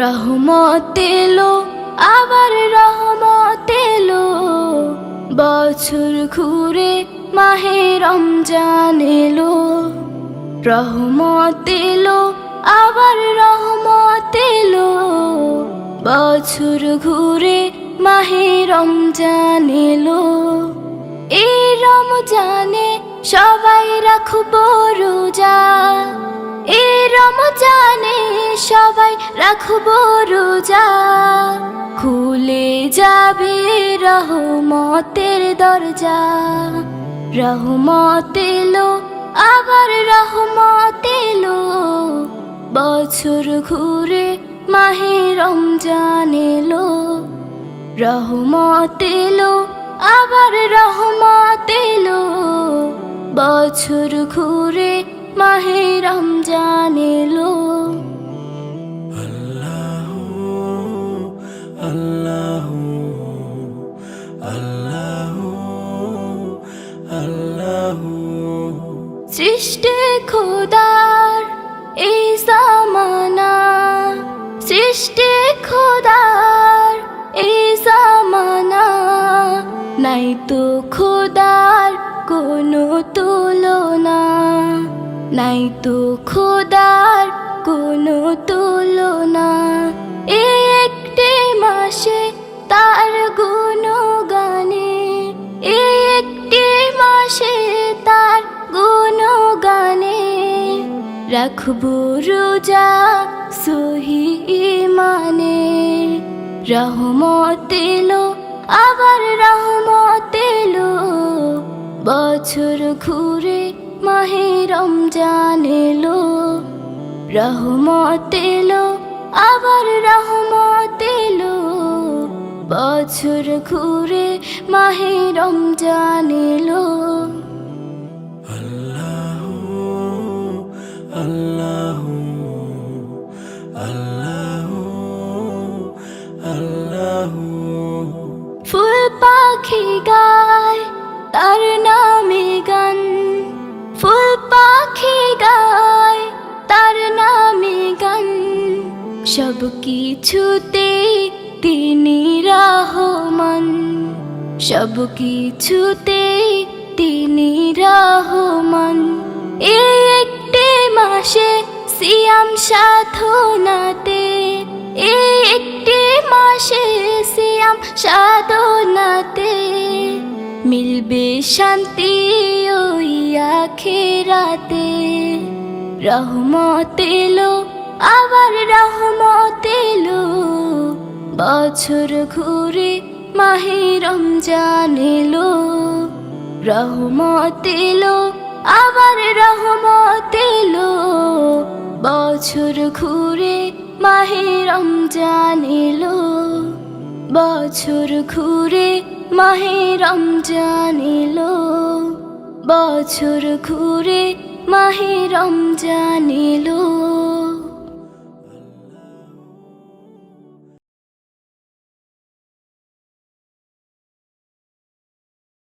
রহমত এলো, আবার রহমত এলো, বছর ঘুরে মাহে রমজান এলো। রহমত এলো, আবার রহমত এলো, বছর ঘুরে মাহে রমজান এলো। এই রমজানে সবাই রাখবো রোজা, এই রমজানে সবাই রাখবো রোজা। খুলে যাবে রহমতের দরজা। রহমত এলো, আবার রহমত এলো, বছর ঘুরে মাহে রমজান এলো। রহমত এলো, আবার রহমত এলো, বছর ঘুরে মাহে রমজান এলো। আল্লাহু আল্লাহু আল্লাহু আল্লাহু। সৃষ্টি খোদার এই জামানা, সৃষ্টি খোদার এই জামানা, নাই তো খোদার কোনো তুলনা, নাই তো খোদার কোনো তুলনা। এই একটি মাসে তার গুণগানে, এই একটি মাসে তার গুণগানে, রাখবো রোজা সহি ঈমানে। রহমত এলো, আবার রহমত এলো, বছর ঘুরে মাহে রমজান এলো। রহমত এলো, আবার রহমত এলো, বছর ঘুরে মাহে রমজান এলো। আল্লাহু আল্লাহু আল্লাহু আল্লাহু। ফুল পাখি গায় তার নামে গান, ফুল পাখি গায় তার নামে গান, সব কিছুতে তিনি রহমান, সব কিছুতে তিনি রহমান। এই একটি মাসে সিয়াম সাধনাতে, এই একটি মাসে সিয়াম সাধনাতে, মিলবে শান্তি ওই আখিরাতে। রহমত এলো, আবার রহমত এলো, বছর ঘুরে মাহে রমজান এলো। রহমত এলো, আবার রহমত এলো, বছর ঘুরে মাহে রমজান এলো। বছর ঘুরে মাহে রমজান এলো, বছর ঘুরে মাহে রমজান এলো।